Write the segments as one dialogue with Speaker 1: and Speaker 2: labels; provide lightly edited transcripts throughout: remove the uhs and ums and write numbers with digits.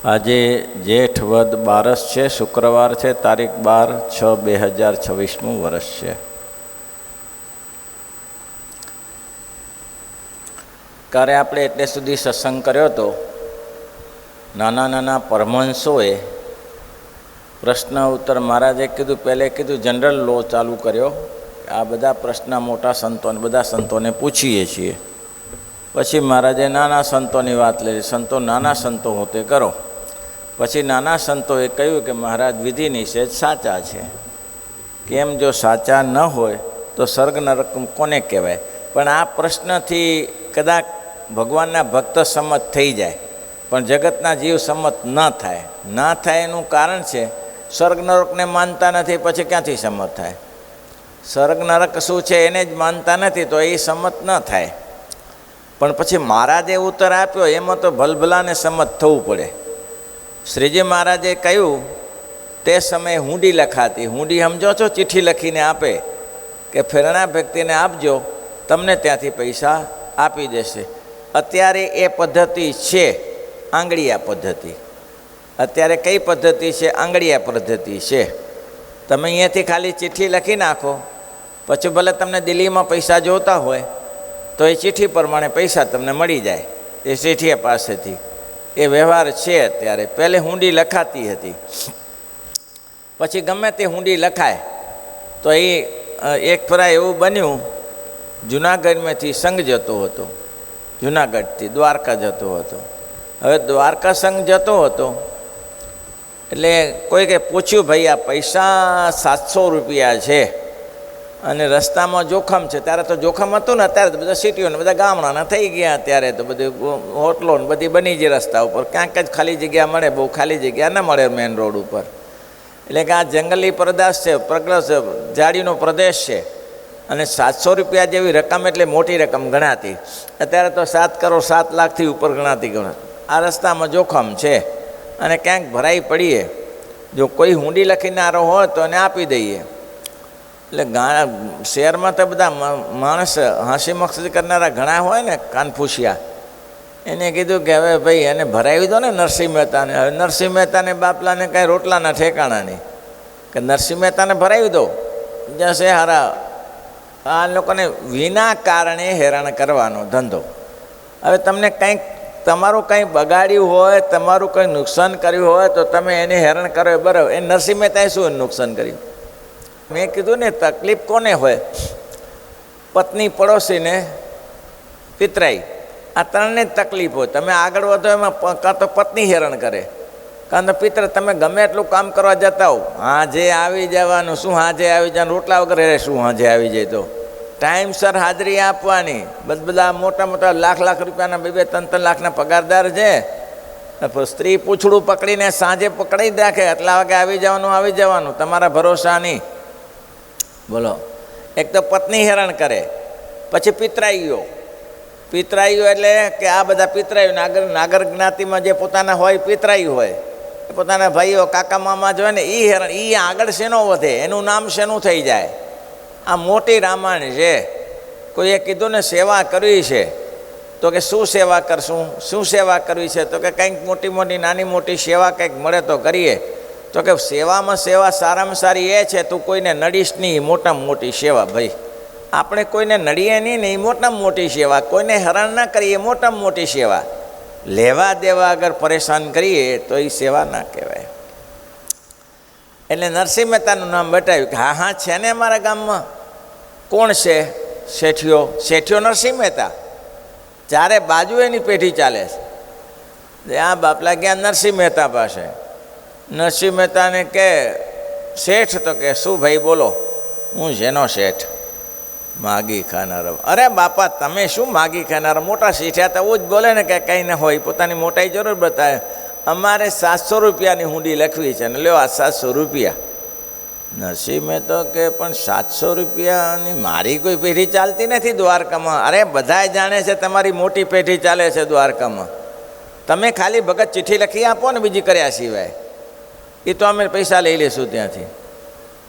Speaker 1: આજે જેઠ વદ 12 છે, શુક્રવાર છે, તારીખ 12/6/2026 વર્ષ છે. કારે આપણે એટલે સુધી સત્સંગ કર્યો હતો. નાના નાના પરમહંસોએ પ્રશ્ન ઉત્તર મહારાજે કીધું, પહેલે કીધું જનરલ લો ચાલુ કર્યો. આ બધા પ્રશ્ન મોટા સંતોને બધા સંતોને પૂછીએ છીએ. પછી મહારાજે નાના સંતોની વાત લઈ. સંતો નાના સંતો હોતે કરો. પછી નાના સંતોએ કહ્યું કે મહારાજ વિધિ નિષેધ સાચા છે. કેમ જો સાચા ન હોય તો સ્વર્ગ નરક કોને કહેવાય? પણ આ પ્રશ્નથી કદાચ ભગવાનના ભક્ત સંમત થઈ જાય, પણ જગતના જીવ સંમત ન થાય એનું કારણ છે સ્વર્ગ નરકને માનતા નથી. પછી ક્યાંથી સંમત થાય? સ્વર્ગ નરક શું છે એને જ માનતા નથી તો એ સંમત ન થાય. પણ પછી મહારાજે ઉત્તર આપ્યો એમાં તો ભલભલાને સંમત થવું પડે. શ્રીજી મહારાજે કહ્યું તે સમયે હુંડી લખાતી. હુંડી સમજો છો? ચિઠ્ઠી લખીને આપે કે ફેરણા વ્યક્તિને આપજો, તમને ત્યાંથી પૈસા આપી દેશે. અત્યારે એ પદ્ધતિ છે આંગળીયા પદ્ધતિ. અત્યારે કઈ પદ્ધતિ છે? આંગળીયા પદ્ધતિ છે. તમે અહીંયાથી ખાલી ચિઠ્ઠી લખી નાખો, પછી ભલે તમને દિલ્હીમાં પૈસા જોતા હોય તો એ ચિઠ્ઠી પ્રમાણે પૈસા તમને મળી જાય એ ચિઠ્ઠી પાસેથી. એ વ્યવહાર છે અત્યારે. પહેલે હુંડી લખાતી હતી, પછી ગમે તે હુંડી લખાય તો એ એક ફરા એવું બન્યું, જુનાગઢમાંથી સંઘ જતો હતો, જુનાગઢથી દ્વારકા જતો હતો. હવે દ્વારકા સંઘ જતો હતો એટલે કોઈકે પૂછ્યું, ભાઈ આ પૈસા 700 રૂપિયા છે અને રસ્તામાં જોખમ છે. ત્યારે તો જોખમ હતું ને, અત્યારે તો બધા સિટીઓ ને બધા ગામડાના થઈ ગયા. ત્યારે તો બધું હોટલો ને બધી બની ગઈ રસ્તા ઉપર. ક્યાંક જ ખાલી જગ્યા મળે, બહુ ખાલી જગ્યા ન મળે મેઇન રોડ ઉપર. એટલે કે આ જંગલી પ્રદેશ છે, ઝાડીનો પ્રદેશ છે અને 700 રૂપિયા જેવી રકમ એટલે મોટી રકમ ગણાતી. અત્યારે તો 7 કરોડ 7 લાખથી ઉપર ગણાતી. આ રસ્તામાં જોખમ છે અને ક્યાંક ભરાઈ પડીએ, જો કોઈ હુંડી લખીનારો હોય તો એને આપી દઈએ. એટલે શહેરમાં તો બધા માણસ હાંસી મસ્તી કરનારા ઘણા હોય ને, કાનફૂસિયા. એને કીધું કે હવે ભાઈ એને ભરાવી દો ને નરસિંહ મહેતાને. હવે નરસિંહ મહેતાને બાપલાને કાંઈ રોટલાના ઠેકાણા નહીં, કે નરસિંહ મહેતાને ભરાવી દો જશે હારા. આ લોકોને વિના કારણે હેરાન કરવાનો ધંધો. હવે તમને કંઈક તમારું કંઈ બગાડ્યું હોય, તમારું કંઈ નુકસાન કર્યું હોય તો તમે એને હેરાન કરો બરાબર. એ નરસિંહ મહેતાએ શું નુકસાન કર્યું? મેં કીધું ને, તકલીફ કોને હોય? પત્ની, પડોશીને, પિતરાઈ, આ ત્રણને જ તકલીફ હોય. તમે આગળ વધો એમાં કાં તો પત્ની હેરાન કરે, કાં તો પિત્ર. તમે ગમે એટલું કામ કરવા જતા હો, હાજે આવી જવાનું. શું હાજે આવી જવાનું? રોટલા વગર શું હાજે આવી જાય? તો ટાઈમસર હાજરી આપવાની. બધા મોટા મોટા લાખ રૂપિયાના 2-3 લાખના પગારદાર છે. સ્ત્રી પૂંછડું પકડીને સાંજે પકડી રાખે, આટલા વાગે આવી જવાનું. તમારા ભરોસા નહીં. બોલો. એક તો પત્ની હેરાન કરે, પછી પિતરાઈઓ એટલે કે આ બધા પિતરાઈઓ નાગર જ્ઞાતિમાં જે પોતાના હોય પિતરાઈ હોય, પોતાના ભાઈઓ કાકા મામા જ હોય ને, એ હેરાન. એ આગળ શેનો વધે? એનું નામ શેનું થઈ જાય? આ મોટી રામાયણ છે. કોઈએ કીધું ને સેવા કરવી છે તો કે શું સેવા કરશું? શું સેવા કરવી છે? તો કે કંઈક મોટી મોટી નાની મોટી સેવા કંઈક મળે તો કરીએ. તો કે સેવામાં સેવા સારામાં સારી એ છે તું કોઈને નડીશ નહીં, મોટામાં મોટી સેવા. ભાઈ આપણે કોઈને નડીએ નહીં ને એ મોટામાં મોટી સેવા. કોઈને હેરાન ના કરીએ મોટામાં મોટી સેવા. લેવા દેવા અગર પરેશાન કરીએ તો એ સેવા ના કહેવાય. એટલે નરસિંહ મહેતાનું નામ બતાવ્યું કે હા છે ને અમારા ગામમાં. કોણ છે? શેઠિયો નરસિંહ મહેતા. ચારે બાજુ એની પેઢી ચાલે છે. આ બાપલા ગયા નરસિંહ મહેતા પાસે. નરસિંહ મહેતાને કે શેઠ. તો કે શું ભાઈ બોલો? હું જેનો શેઠ? માગી ખાનારા. અરે બાપા તમે શું માગી ખાનારા? મોટા શેઠિયા તો એવું જ બોલે ને કે કંઈ ન હોય, પોતાની મોટાઈ જરૂર બતાવે. અમારે 700 રૂપિયાની હુંડી લખવી છે ને લ્યો આ 700 રૂપિયા. નરસિંહ મહેતા કે પણ 700 રૂપિયાની મારી કોઈ પેઢી ચાલતી નથી દ્વારકામાં. અરે બધાય જાણે છે તમારી મોટી પેઢી ચાલે છે દ્વારકામાં. તમે ખાલી ભગત ચિઠ્ઠી લખી આપો ને બીજી કર્યા સિવાય, એ તો અમે પૈસા લઈ લઈશું ત્યાંથી.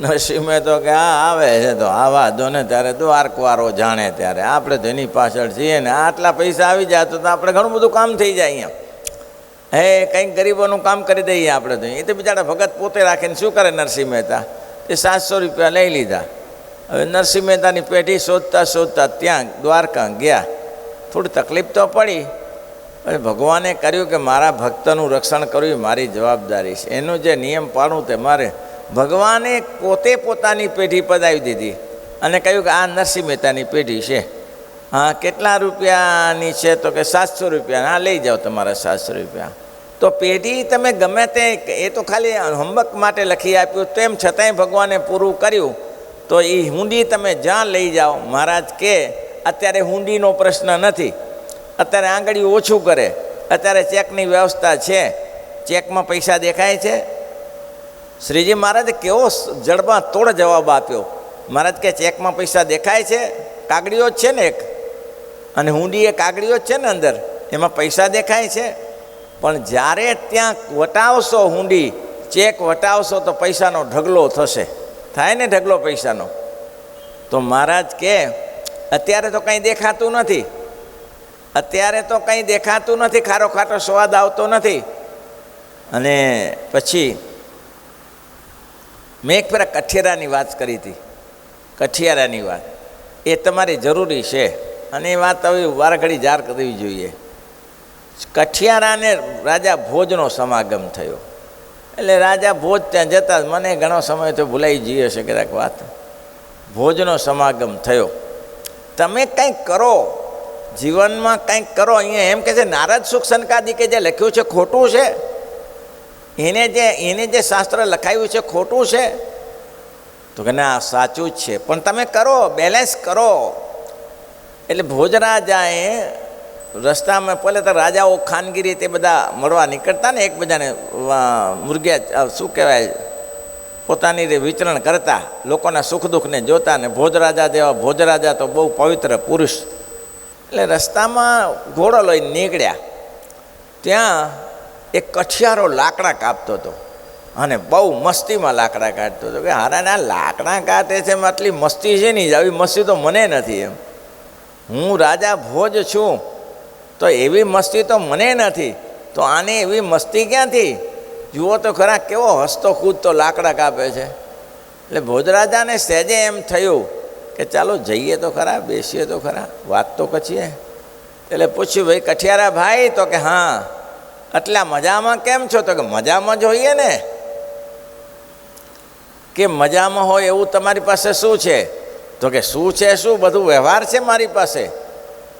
Speaker 1: નરસિંહ મહેતા કે હા આવે છે તો આવા દો ને, ત્યારે દ્વારકવાળો જાણે. ત્યારે આપણે તો એની પાછળ છીએ ને, આટલા પૈસા આવી જાય તો આપણે ઘણું બધું કામ થઈ જાય અહીંયા. હે કંઈક ગરીબોનું કામ કરી દઈએ આપણે તો. એ તો બિચારા ભગત પોતે રાખીને શું કરે નરસિંહ મહેતા, તે 700 રૂપિયા લઈ લીધા. હવે નરસિંહ મહેતાની પેઢી શોધતા શોધતા ત્યાં દ્વારકા ગયા. થોડી તકલીફ તો પડી, પણ ભગવાને કર્યું કે મારા ભક્તનું રક્ષણ કરવું એ મારી જવાબદારી છે. એનો જે નિયમ પાળવું તે મારે. ભગવાને પોતે પોતાની પેઢી પધાવી દીધી અને કહ્યું કે આ નરસિંહ મહેતાની પેઢી છે. હા, કેટલા રૂપિયાની છે? તો કે 700 રૂપિયા. હા, લઈ જાઓ તમારા 700 રૂપિયા. તો પેઢી તમે ગમે તે, એ તો ખાલી હંબક માટે લખી આપ્યું, તેમ છતાંય ભગવાને પૂરું કર્યું. તો એ હુંડી તમે જ્યાં લઈ જાઓ. મહારાજ કે અત્યારે હુંડીનો પ્રશ્ન નથી, અત્યારે આંગળી ઓછું કરે. અત્યારે ચેકની વ્યવસ્થા છે, ચેકમાં પૈસા દેખાય છે. શ્રીજી મહારાજે કેવો જડબા તોડ જવાબ આપ્યો. મહારાજ કે ચેકમાં પૈસા દેખાય છે? કાગડીઓ જ છે ને એક, અને હુંડી એ કાગડીઓ જ છે ને અંદર, એમાં પૈસા દેખાય છે. પણ જ્યારે ત્યાં વટાવશો હુંડી, ચેક વટાવશો તો પૈસાનો ઢગલો થશે. થાય ને ઢગલો પૈસાનો? તો મહારાજ કે અત્યારે તો કંઈ દેખાતું નથી, અત્યારે તો કંઈ દેખાતું નથી, ખારો ખાટો સ્વાદ આવતો નથી. અને પછી મેં એક ફેરા કઠિયારાની વાત કરી હતી. કઠિયારાની વાત એ તમારી જરૂરી છે, અને એ વાત હવે વારઘડી જાહેર કરવી જોઈએ. કઠિયારાને રાજા ભોજનો સમાગમ થયો. એટલે રાજા ભોજ ત્યાં જતા, મને ઘણો સમય તો ભૂલાઈ જઈ હશે કદાચ વાત. ભોજનો સમાગમ થયો. તમે કંઈક કરો જીવનમાં, કંઈક કરો. અહીંયા એમ કે છે નારદ સુખ સનકાદી કે જે લખ્યું છે ખોટું છે? એને જે શાસ્ત્ર લખાયું છે ખોટું છે? તો કે ના, સાચું જ છે, પણ તમે કરો, બેલેન્સ કરો. એટલે ભોજરાજાએ રસ્તામાં પહેલે તો રાજાઓ ખાનગીરી તે બધા મળવા નીકળતા ને, એકબીજાને મુર્ગિયા શું કહેવાય, પોતાની વિચરણ કરતા, લોકોના સુખ દુઃખને જોતા. ને ભોજરાજા જેવા ભોજરાજા તો બહુ પવિત્ર પુરુષ. એટલે રસ્તામાં ઘોડો લઈને નીકળ્યા. ત્યાં એક કઠિયારો લાકડા કાપતો હતો, અને બહુ મસ્તીમાં લાકડા કાઢતો હતો. કે હારાના લાકડા કાઢે છે એમાં આટલી મસ્તી છે નહીં, આવી મસ્તી તો મને નથી. એમ હું રાજા ભોજ છું, તો એવી મસ્તી તો મને નથી, તો આને એવી મસ્તી ક્યાંથી? જુઓ તો ખરા કેવો હસતો કૂદતો લાકડા કાપે છે. એટલે ભોજરાજાને સહેજે એમ થયું કે ચાલો જઈએ તો ખરા, બેસીએ તો ખરા, વાત તો કરીએ. એટલે પૂછ્યું, ભાઈ કઠિયારા ભાઈ? તો કે હા. આટલા મજામાં કેમ છો? તો કે મજામાં જ હોઈએ ને. કે મજામાં હોય એવું તમારી પાસે શું છે? તો કે શું છે? શું બધું વ્યવહાર છે મારી પાસે.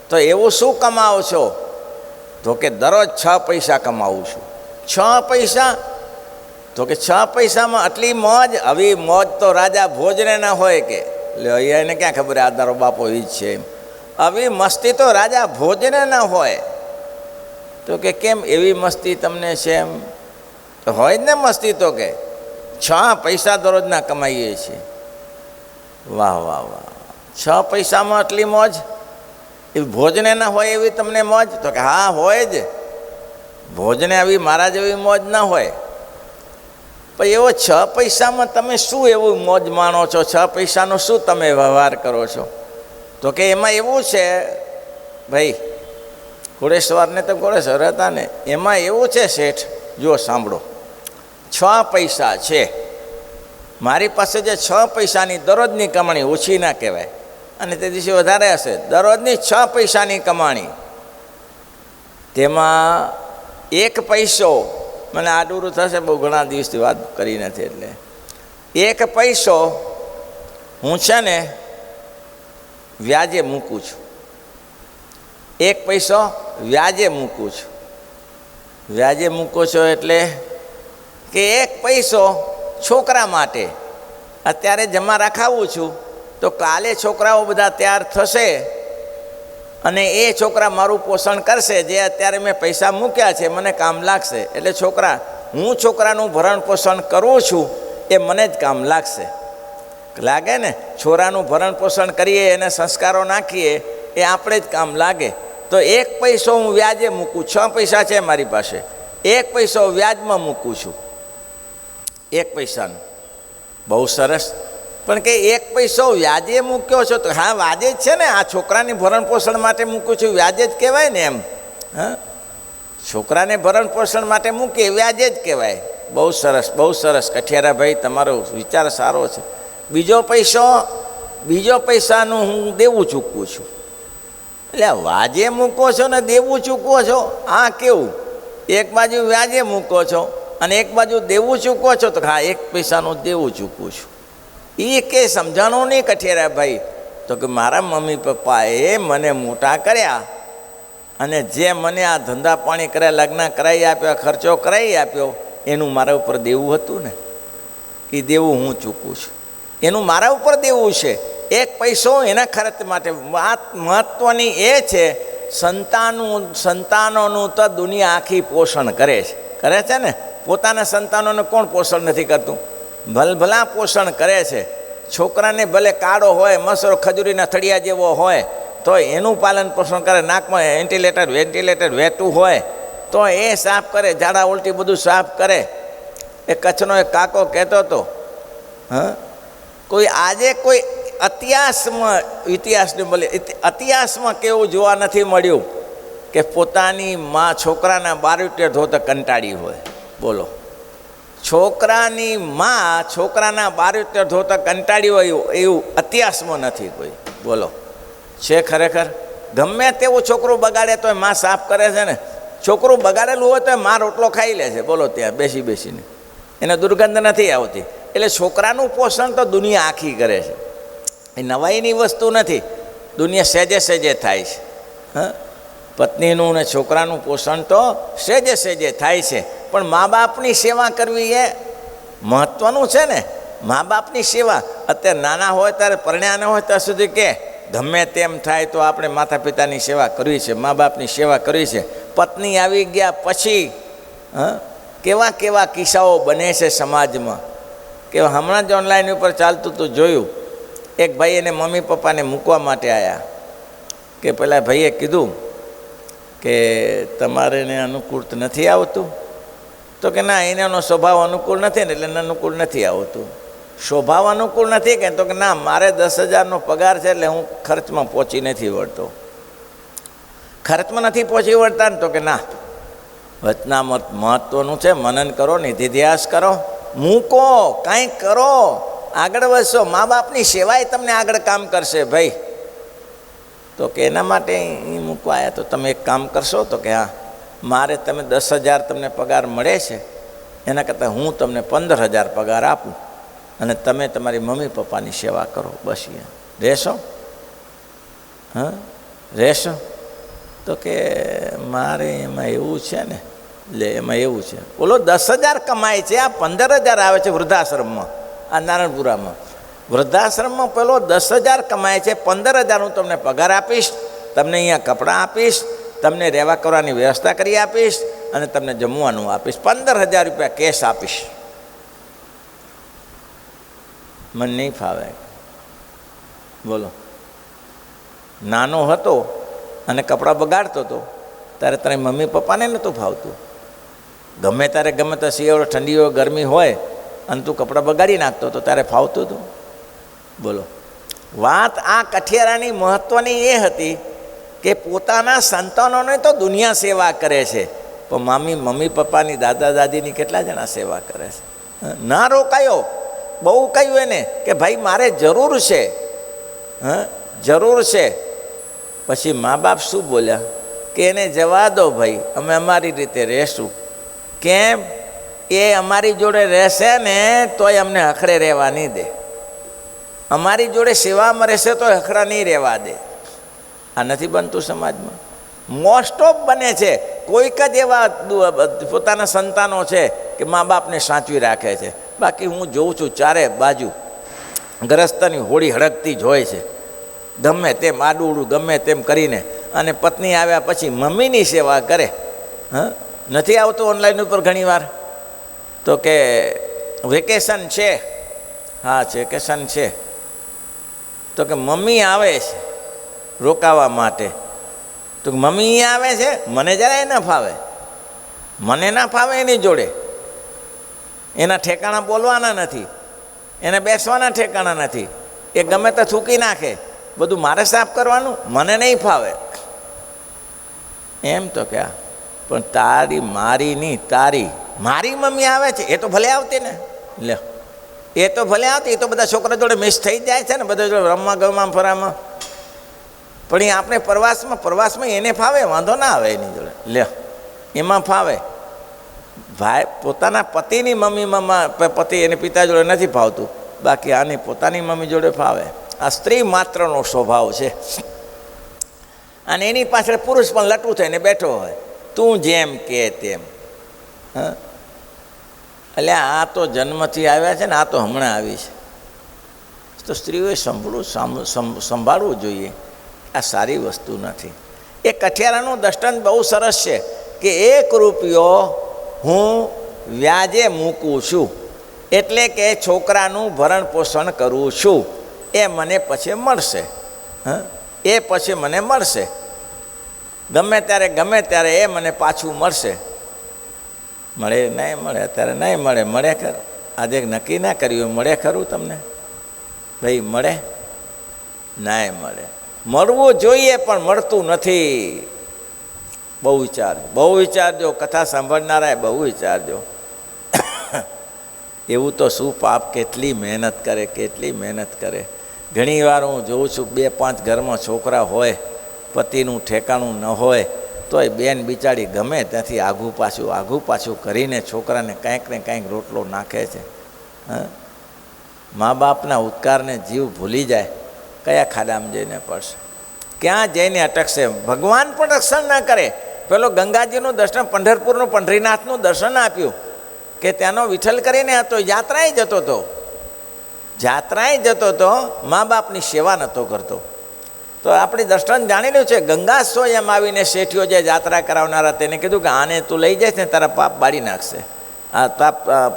Speaker 1: તો એવું શું કમાવો છો? તો કે દરરોજ 6 પૈસા કમાવું છું. 6 પૈસા? તો કે 6 પૈસામાં આટલી મોજ? આવી મોજ તો રાજા ભોજને ના હોય કે. એટલે એને ક્યાં ખબર આ તારો બાપો એ જ છે. આવી મસ્તી તો રાજા ભોજને ના હોય. તો કે કેમ એવી મસ્તી તમને છે? એમ તો હોય જ ને મસ્તી. તો કે 6 પૈસા દરરોજના કમાઈએ છીએ. વાહ વાહ વાહ, 6 પૈસામાં આટલી મોજ? એ ભોજને ના હોય એવી તમને મોજ? તો કે હા હોય જ. ભોજને આવી મારા જેવી મોજ ના હોય. પણ એવો 6 પૈસામાં તમે શું એવું મોજ માણો છો? 6 પૈસાનો શું તમે વ્યવહાર કરો છો? તો કે એમાં એવું છે ભાઈ, ઘોડેશ્વરને તો ઘોડેશ્વર હતા ને, એમાં એવું છે શેઠ, જુઓ સાંભળો. 6 પૈસા છે મારી પાસે. જે 6 પૈસાની દરરોજની કમાણી ઓછી ના કહેવાય, અને તે દિવસે વધારે હશે. દરરોજની 6 પૈસાની કમાણી, તેમાં 1 પૈસો, મને આડું થશે, બહુ ઘણા દિવસથી વાત કરી નથી, એટલે 1 પૈસો હું છે ને વ્યાજે મૂકું છું. 1 પૈસો વ્યાજે મૂકું છું. વ્યાજે મૂકો છો એટલે કે 1 પૈસો છોકરા માટે અત્યારે જમા રખાવું છું, તો કાલે છોકરાઓ બધા તૈયાર થશે અને એ છોકરા મારું પોષણ કરશે. જે અત્યારે મેં પૈસા મૂક્યા છે મને કામ લાગશે. એટલે હું છોકરાનું ભરણ પોષણ કરું છું એ મને જ કામ લાગશે. લાગે ને? છોરાનું ભરણ પોષણ કરીએ, એને સંસ્કારો નાખીએ, એ આપણે જ કામ લાગે. તો 1 પૈસો હું વ્યાજે મૂકું. 6 પૈસા છે મારી પાસે, 1 પૈસો વ્યાજમાં મૂકું છું. 1 પૈસાનું. બહુ સરસ. પણ કે 1 પૈસો વ્યાજે મૂક્યો છો? તો હા વ્યાજે જ છે ને. આ છોકરાની ભરણ પોષણ માટે મૂકું છું, વ્યાજે જ કહેવાય ને. એમ હા, છોકરાને ભરણ પોષણ માટે મૂકીએ વ્યાજે જ કહેવાય. બહુ સરસ, બહુ સરસ કઠિયારાભાઈ, તમારો વિચાર સારો છે. બીજો પૈસાનું હું દેવું ચૂકવું છું. એટલે વ્યાજે મૂકો છો ને દેવું ચૂકવો છો, આ કેવું? એક બાજુ વ્યાજે મૂકો છો અને એક બાજુ દેવું ચૂકવો છો. તો હા, 1 પૈસાનું દેવું ચૂકવું છું. એ કે સમજાણું નહીં કઠિયારાભાઈ. તો કે મારા મમ્મી પપ્પાએ મને મોટા કર્યા અને જે મને આ ધંધા પાણી કર્યા, લગ્ન કરાવી આપ્યા, ખર્ચો કરાવી આપ્યો, એનું મારા ઉપર દેવું હતું ને, એ દેવું હું ચૂકવું છું. એનું મારા ઉપર દેવું છે. 1 પૈસો એના ખર્ચ માટે. વાત મહત્ત્વની એ છે, સંતાનોનું તો દુનિયા આખી પોષણ કરે છે ને. પોતાના સંતાનોને કોણ પોષણ નથી કરતું? ભલભલા પોષણ કરે છે. છોકરાને ભલે કાળો હોય, મસરો ખજૂરીના થળિયા જેવો હોય, તો એનું પાલન પોષણ કરે. નાકમાં વેન્ટિલેટર વહેતું હોય તો એ સાફ કરે, ઝાડા ઉલટી બધું સાફ કરે. એ કચ્છનો એક કાકો કહેતો હતો, કોઈ ઇતિહાસમાં કેવું જોવા નથી મળ્યું કે પોતાની માં છોકરાના 12 ધોતા કંટાળી હોય. બોલો, છોકરાની માં છોકરાના 12 ધોતા કંટાળી હોય એવું ઇતિહાસમાં નથી કોઈ. બોલો, છે ખરેખર? ગમે તેવું છોકરું બગાડે તો માં સાફ કરે છે ને. છોકરું બગાડેલું હોય તો માં રોટલો ખાઈ લે છે. બોલો, ત્યાં બેસીને એને દુર્ગંધ નથી આવતી. એટલે છોકરાનું પોષણ તો દુનિયા આખી કરે છે. એ નવાઈની વસ્તુ નથી. દુનિયા સહેજે થાય છે. પત્નીનું ને છોકરાનું પોષણ તો સહેજે થાય છે. પણ મા બાપની સેવા કરવી એ મહત્ત્વનું છે ને. મા બાપની સેવા અત્યારે નાના હોય ત્યારે, પરણ્યા હોય ત્યાં સુધી કે ગમે તેમ થાય તો આપણે માતા પિતાની સેવા કરવી છે, મા બાપની સેવા કરવી છે. પત્ની આવી ગયા પછી કેવા કિસ્સાઓ બને છે સમાજમાં. કે હમણાં જ ઓનલાઈન ઉપર ચાલતું હતું, જોયું. એક ભાઈ એને મમ્મી પપ્પાને મૂકવા માટે આવ્યા. કે પેલા ભાઈએ કીધું કે તમારે એને અનુકૂળ નથી આવતું? તો કે ના, એનો સ્વભાવ અનુકૂળ નથી ને, એટલે એને અનુકૂળ નથી આવતું. સ્વભાવ અનુકૂળ નથી કે? તો કે ના, મારે 10,000નો પગાર છે, એટલે હું ખર્ચમાં પહોંચી નથી વળતો. ખર્ચમાં નથી પહોંચી વળતા ને? તો કે ના, વચનામૃત મહત્ત્વનું છે. મનન કરો, નિધિધ્યાસ કરો, મૂકો, કાંઈક કરો, આગળ વધશો. મા બાપની સેવાય તમને આગળ કામ કરશે ભાઈ. તો કે એના માટે એ મૂકવા આવ્યા. તો તમે એક કામ કરશો? તો કે હા, મારે તમે 10,000 તમને પગાર મળે છે, એના કરતાં હું તમને 15,000 પગાર આપું અને તમે તમારી મમ્મી પપ્પાની સેવા કરો. બસ અહીંયા રહેશો? રહેશો? તો કે મારે એમાં એવું છે ને. લે, એમાં એવું છે, બોલો 10,000 કમાય છે, આ 15,000 આવે છે વૃદ્ધાશ્રમમાં. આ નારણપુરામાં વૃદ્ધાશ્રમમાં પેલો 10,000 કમાય છે, 15,000 હું તમને પગાર આપીશ, તમને અહીંયા કપડાં આપીશ, તમને રહેવા કરવાની વ્યવસ્થા કરી આપીશ અને તમને જમવાનું આપીશ, 15,000 રૂપિયા કેશ આપીશ. મને નહીં ફાવે. બોલો, નાનો હતો અને કપડાં બગાડતો હતો ત્યારે તારે મમ્મી પપ્પાને નહોતું ફાવતું. ગમે ત્યારે, ગમે તો શિયાળો, ઠંડી હોય, ગરમી હોય અને તું કપડાં બગાડી નાખતો તો ત્યારે ફાવતું હતું? બોલો, વાત આ કઠિયારાની મહત્ત્વની એ હતી કે પોતાના સંતાનોને તો દુનિયા સેવા કરે છે, પણ મમ્મી પપ્પાની, દાદા દાદીની કેટલા જણા સેવા કરે છે? ના રોકાયો. બહુ કહ્યું એને કે ભાઈ મારે જરૂર છે, જરૂર છે. પછી મા બાપ શું બોલ્યા કે એને જવા દો ભાઈ, અમે અમારી રીતે રહેશું. કેમ? એ અમારી જોડે રહેશે ને તોય અમને હખડે રહેવા નહીં દે, અમારી જોડે સેવામાં રહેશે તો હખડા નહીં રહેવા દે. આ નથી બનતું સમાજમાં. મોસ્ટ ઓફ બને છે. કોઈક જ એવા પોતાના સંતાનો છે કે મા બાપને સાચવી રાખે છે. બાકી હું જોઉં છું ચારે બાજુ ગ્રસ્તની હોળી હળગતી જ હોય છે, ગમે તેમ આડું ગમે તેમ કરીને. અને પત્ની આવ્યા પછી મમ્મીની સેવા કરે. નથી આવતું ઓનલાઈન ઉપર ઘણી વાર તો કે વેકેશન છે, હા વેકેશન છે, તો કે મમ્મી આવે છે રોકાવા માટે. તો મમ્મી અહીંયા આવે છે, મને જરાય ન ફાવે, મને ના ફાવે એની જોડે. એના ઠેકાણા બોલવાના નથી, એને બેસવાના ઠેકાણા નથી, એ ગમે તો થૂકી નાખે, બધું મારે સાફ કરવાનું, મને નહીં ફાવે એમ. તો કે પણ તારી મારી નહીં, તારી મારી મમ્મી આવે છે એ તો ભલે આવતી ને, લે એ તો ભલે આવતી, એ તો બધા છોકરા જોડે મિસ થઈ જાય છે ને, બધા જોડે રમવા ગમવા ફરવામાં. પણ એ આપણે પ્રવાસમાં એને ફાવે, વાંધો ના આવે એની જોડે, લે એમાં ફાવે. ભાઈ પોતાના પતિની મમ્મી પતિ એને પિતા જોડે નથી ફાવતું, બાકી આની પોતાની મમ્મી જોડે ફાવે. આ સ્ત્રી માત્રનો સ્વભાવ છે. અને એની પાછળ પુરુષ પણ લટું થઈને બેઠો હોય, તું જેમ કે તેમ. હા, એટલે આ તો જન્મથી આવ્યા છે ને, આ તો હમણાં આવી છે. તો સ્ત્રીઓએ સંભાળવું જોઈએ. આ સારી વસ્તુ નથી. એ કઠિયારાનું દર્શન બહુ સરસ છે કે 1 રૂપિયો હું વ્યાજે મૂકું છું, એટલે કે છોકરાનું ભરણ પોષણ કરું છું, એ મને પછી મળશે. હા, એ પછી મને મળશે, ગમે ત્યારે એ મને પાછું મળશે. મળે નહીં મળે, અત્યારે નહીં મળે, મળે ખરું. આજે નક્કી ના કર્યું, મળે ખરું તમને? ભાઈ મળે નહીં મળે, મળવું જોઈએ પણ મળતું નથી. બહુ વિચારજો, કથા સાંભળનારાએ બહુ વિચારજો. એવું તો શું પાપ, કેટલી મહેનત કરે. ઘણી વાર હું જોઉં છું 2-5 ઘરમાં છોકરા હોય, પતિનું ઠેકાણું ન હોય, તો એ બેન બિચારી ગમે ત્યાંથી આઘું પાછું કરીને છોકરાને કંઈક ને કંઈક રોટલો નાખે છે. હા, મા બાપના ઉદ્કારને જીવ ભૂલી જાય, કયા ખાડામાં જઈને પડશે, ક્યાં જઈને અટકશે. ભગવાન પણ રક્ષણ ના કરે. પેલો ગંગાજીનું દર્શન, પંઢરપુરનું પંઢરીનાથનું દર્શન આપ્યું કે ત્યાંનો વિઠ્ઠલ કરીને હતો, યાત્રાએ જતો હતો, મા બાપની સેવા નહોતો કરતો. તો આપણે દર્શન જાણેલું છે. ગંગા સ્વયં આવીને શેઠીઓ જે યાત્રા કરાવનારા તેને કીધું કે આને તું લઈ જાય ને તારા પાપ બાળી નાખશે, આ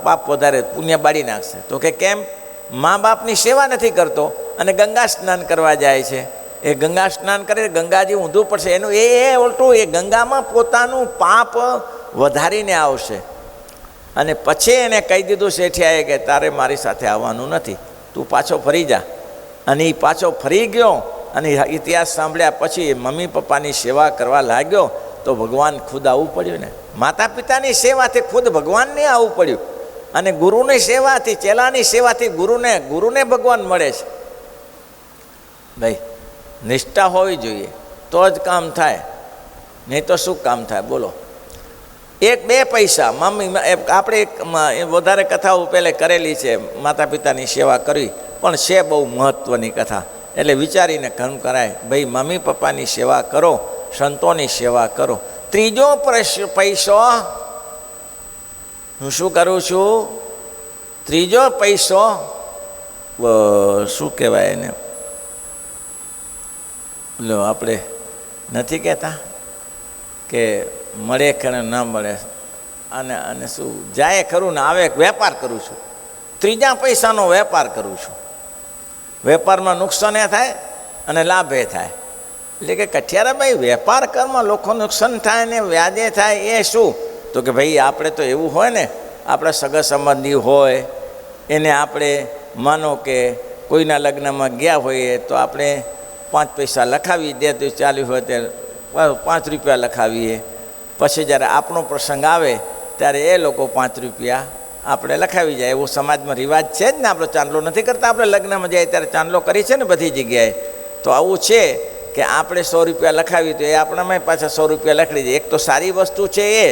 Speaker 1: પાપ વધારે પુણ્ય બાળી નાખશે. તો કે કેમ? મા બાપની સેવા નથી કરતો અને ગંગા સ્નાન કરવા જાય છે. એ ગંગા સ્નાન કરે, ગંગાજી ઊંધું પડશે, એનું એ ઉલટું, એ ગંગામાં પોતાનું પાપ વધારીને આવશે. અને પછી એને કહી દીધું શેઠિયાએ કે તારે મારી સાથે આવવાનું નથી, તું પાછો ફરી જા. અને એ પાછો ફરી ગયો અને ઇતિહાસ સાંભળ્યા પછી મમ્મી પપ્પાની સેવા કરવા લાગ્યો તો ભગવાન ખુદ આવવું પડ્યું ને. માતા પિતાની સેવાથી ખુદ ભગવાનને આવવું પડ્યું. અને ગુરુની સેવાથી, ચેલાની સેવાથી ગુરુને ભગવાન મળે છે. ભાઈ નિષ્ઠા હોવી જોઈએ તો જ કામ થાય, નહીં તો શું કામ થાય બોલો? 1-2 પૈસા મમ્મી, આપણે વધારે કથાઓ પહેલે કરેલી છે, માતા પિતાની સેવા કરવી, પણ છે બહુ મહત્ત્વની કથા, એટલે વિચારીને ઘણું કરાય. ભાઈ મમ્મી પપ્પાની સેવા કરો, સંતોની સેવા કરો. ત્રીજો પૈસો હું શું કરું છું? ત્રીજો પૈસો શું કહેવાય એને? લો આપણે નથી કહેતા કે મળે ખરે ન મળે, અને શું જાય ખરું ને આવે, વેપાર કરું છું. ત્રીજા પૈસાનો વેપાર કરું છું. વેપારમાં નુકસાન એ થાય અને લાભ એ થાય. એટલે કે કઠિયારાભાઈ વેપાર કરમાં લોકો નુકસાન થાય ને વ્યાજે થાય, એ શું? તો કે ભાઈ આપણે તો એવું હોય ને, આપણા સગા સંબંધી હોય એને આપણે માનો કે કોઈના લગ્નમાં ગયા હોઈએ તો આપણે 5 પૈસા લખાવી દે તો ચાલ્યું હોય ત્યારે 5 રૂપિયા લખાવીએ. પછી જ્યારે આપણો પ્રસંગ આવે ત્યારે એ લોકો 5 રૂપિયા આપણે લખાવી જાય. એવું સમાજમાં રિવાજ છે જ ને. આપણો ચાંદલો નથી કરતા, આપણે લગ્નમાં જાય ત્યારે ચાંદલો કરી છે ને બધી જગ્યાએ. તો આવું છે કે આપણે 100 રૂપિયા લખાવી તો એ આપણામાં પાછા 100 રૂપિયા લખી દે. એક તો સારી વસ્તુ છે એ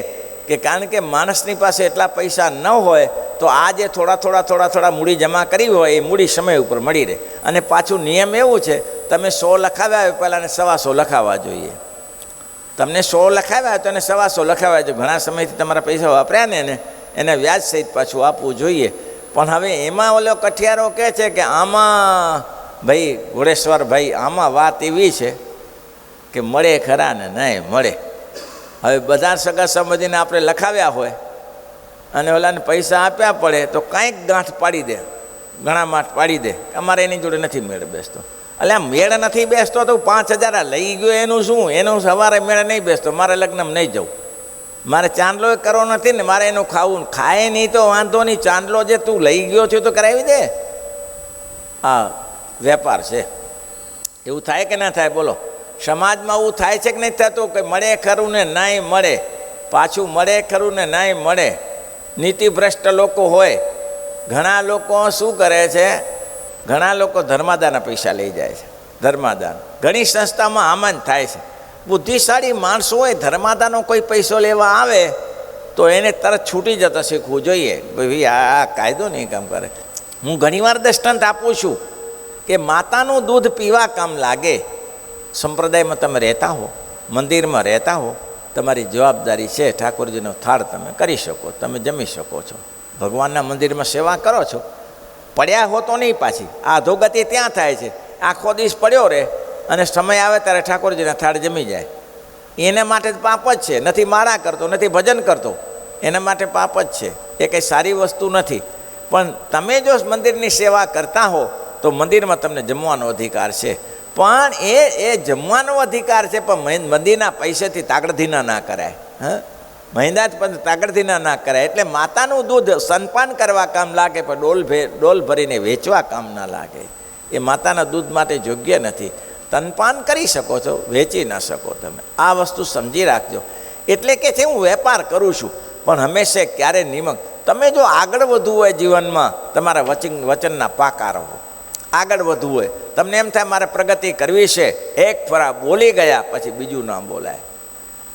Speaker 1: કે કારણ કે માણસની પાસે એટલા પૈસા ન હોય તો આ જે થોડા મૂડી જમા કરી હોય એ મૂડી સમય ઉપર મળી રહે. અને પાછું નિયમ એવું છે, તમે 100 લખાવ્યા હોય પહેલાં 125 લખાવવા જોઈએ. તમને 100 લખાવ્યા હોય તો એને 125 લખાવ્યા જોઈએ. ઘણા સમયથી તમારા પૈસા વાપર્યા ને એને વ્યાજ સહિત પાછું આપવું જોઈએ. પણ હવે એમાં ઓલો કઠિયારો કહે છે કે આમાં ભાઈ ઘોડેશ્વર ભાઈ, આમાં વાત એવી છે કે મળે ખરા ને નહીં મળે. હવે બધા સગા સંબંધીને આપણે લખાવ્યા હોય અને ઓલાને પૈસા આપ્યા પડે તો કાંઈક ગાંઠ પાડી દે, ઘણા માઠ પાડી દે, અમારે એની જોડે નથી મેળ બેસતો. એટલે આ મેળ નથી બેસતો તો 5000 લઈ ગયો એનું શું? એનું સવારે મેળ નહીં બેસતો, મારે લગ્નમાં નહીં જવું, મારે ચાંદલો કરવો નથી ને, મારે એનું ખાવું. ખાય નહીં તો વાંધો નહીં, ચાંદલો જે તું લઈ ગયો છે તો કરાવી દે. હા, વેપાર છે. એવું થાય કે ના થાય બોલો? સમાજમાં એવું થાય છે કે નહીં થતું કે મળે ખરું ને નહીં મળે? પાછું મળે ખરું ને નહીં મળે. નીતિભ્રષ્ટ લોકો હોય. ઘણા લોકો શું કરે છે, ઘણા લોકો ધર્માદાના પૈસા લઈ જાય છે. ધર્માદાન ઘણી સંસ્થામાં આમ જ થાય છે. બુદ્ધિશાળી માણસો હોય, ધર્માદાનો કોઈ પૈસો લેવા આવે તો એને તરત છૂટી જતા શીખવું જોઈએ. ભાઈ આ કાયદો નહીં કામ કરે. હું ઘણીવાર દૃષ્ટાંત આપું છું કે માતાનું દૂધ પીવા કામ લાગે. સંપ્રદાયમાં તમે રહેતા હો, મંદિરમાં રહેતા હો, તમારી જવાબદારી છે ઠાકોરજીનો થાળ તમે કરી શકો, તમે જમી શકો છો, ભગવાનના મંદિરમાં સેવા કરો છો. પડ્યા હો તો નહીં પાછી આ અધોગતિ ત્યાં થાય છે. આખો દિવસ પડ્યો રહે અને સમય આવે ત્યારે ઠાકોરજીના થાળ જમી જાય. એના માટે જ પાપ જ છે. નથી માળા કરતો, નથી ભજન કરતો, એના માટે પાપ જ છે. એ કંઈ સારી વસ્તુ નથી. પણ તમે જો મંદિરની સેવા કરતા હો તો મંદિરમાં તમને જમવાનો અધિકાર છે. પણ એ જમવાનો અધિકાર છે, પણ મંદિરના પૈસાથી તાકડધીના ના કરાય. મહિના જ તાકડધીના ના કરાય. એટલે માતાનું દૂધ સ્તનપાન કરવા કામ લાગે, પણ ડોલ ભરીને વેચવા કામ ના લાગે. એ માતાના દૂધ માટે યોગ્ય નથી. સ્તનપાન કરી શકો છો, વેચી ના શકો તમે. આ વસ્તુ સમજી રાખજો. એટલે કે છે હું વેપાર કરું છું, પણ હંમેશા ક્યારે નિમક. તમે જો આગળ વધવું હોય જીવનમાં, તમારા વચનના પાકા રહો. આગળ વધવું હોય, તમને એમ થાય મારે પ્રગતિ કરવી છે, એક ફરા બોલી ગયા પછી બીજું ના બોલાય.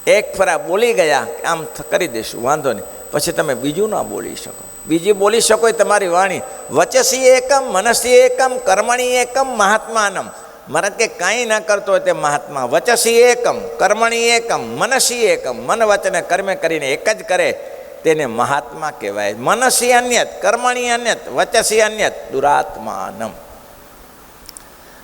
Speaker 1: એક ફરા બોલી ગયા આમ કરી દઈશું, વાંધો નહીં, પછી તમે બીજું ના બોલી શકો. બીજી બોલી શકો એ તમારી વાણી. વચસી એકમ મનસી એકમ કર્મણી એકમ મહાત્માનમ. મહારાજ કે કાંઈ ના કરતો હોય તે મહાત્મા. વચસી એકમ કર્મણી એકમ મનસી એકમ. મન વચને કર્મે કરીને એક જ કરે તેને મહાત્મા કહેવાય. મનસી અન્યત કર્મણી અન્યત વચસી અન્યત દુરાત્માનમ.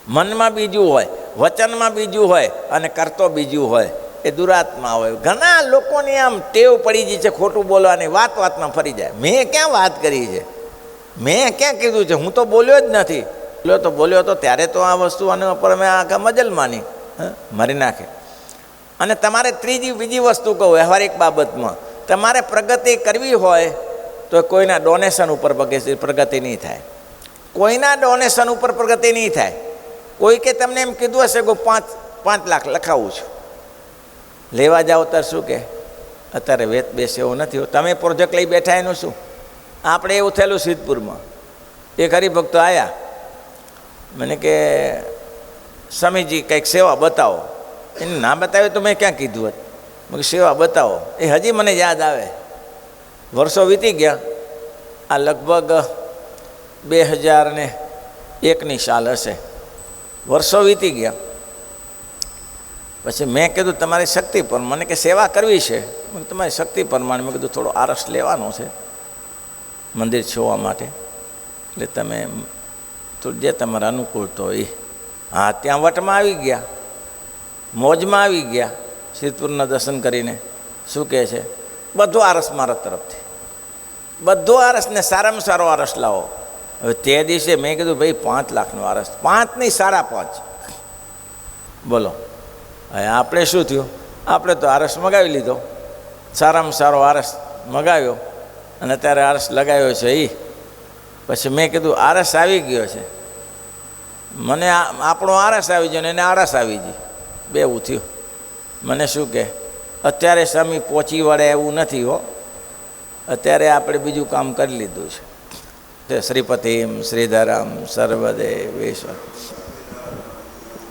Speaker 1: મનમાં બીજું હોય, વચનમાં બીજું હોય અને કરતો બીજું હોય, એ દુરાત્મા હોય. ઘણા લોકોની આમ ટેવ પડી ગઈ છે ખોટું બોલવાની. વાતમાં ફરી જાય. મેં ક્યાં વાત કરી છે, મેં ક્યાં કીધું છે, હું તો બોલ્યો જ નથી. બોલ્યો તો ત્યારે તો આ વસ્તુ આના ઉપર મેં આખા મજલ માની મારી નાખે. અને તમારે બીજી વસ્તુ કહું, વ્યવહારિક બાબતમાં તમારે પ્રગતિ કરવી હોય તો કોઈના ડોનેશન ઉપર પ્રગતિ નહીં થાય. કોઈના ડોનેશન ઉપર પ્રગતિ નહીં થાય. કોઈ કે તમને એમ કીધું હશે કે 5 લાખ લખાવું છું, લેવા જાઓ ત્યારે શું કે અત્યારે વેત બેસે એવું નથી, તમે પ્રોજેક્ટ લઈ બેઠા એનું શું. આપણે એવું થયેલું સિદ્ધપુરમાં. એક હરિભક્તો આવ્યા, મને કે સ્વામીજી કંઈક સેવા બતાવો. એને ના બતાવે તો મેં ક્યાં કીધું હતું. મેં સેવા બતાવો. એ હજી મને યાદ આવે. વર્ષો વીતી ગયા. આ લગભગ 2001ની સાલ હશે. વર્ષો વીતી ગયા. પછી મેં કીધું તમારી શક્તિ પર, મને કે સેવા કરવી છે. તમારી શક્તિ પ્રમાણે મેં કીધું થોડો આરસ લેવાનો છે મંદિર છોવા માટે, એટલે તમે થોડું જે તમારા અનુકૂળ તો એ. હા, ત્યાં વટમાં આવી ગયા, મોજમાં આવી ગયા. સિદ્ધપુરના દર્શન કરીને શું કહે છે, બધો આરસ મારા તરફથી, બધો આરસને સારામાં સારો આરસ લાવો. હવે તે દિવસે મેં કીધું ભાઈ 5 લાખનો આરસ, 5 નહીં 5.5. બોલો હવે આપણે શું થયું, આપણે તો આરસ મગાવી લીધો, સારામાં સારો આરસ મગાવ્યો અને અત્યારે આરસ લગાવ્યો છે. એ પછી મેં કીધું આરસ આવી ગયો છે, મને આપણો આરસ આવી ગયો ને એને આરસ આવી ગઈ, બેવું થયું. મને શું કહે, અત્યારે સ્વામી પહોંચી વળે એવું નથી હો, અત્યારે આપણે બીજું કામ કરી લીધું છે. શ્રીપતિમ શ્રીધરમ સર્વદેવેશ્વર.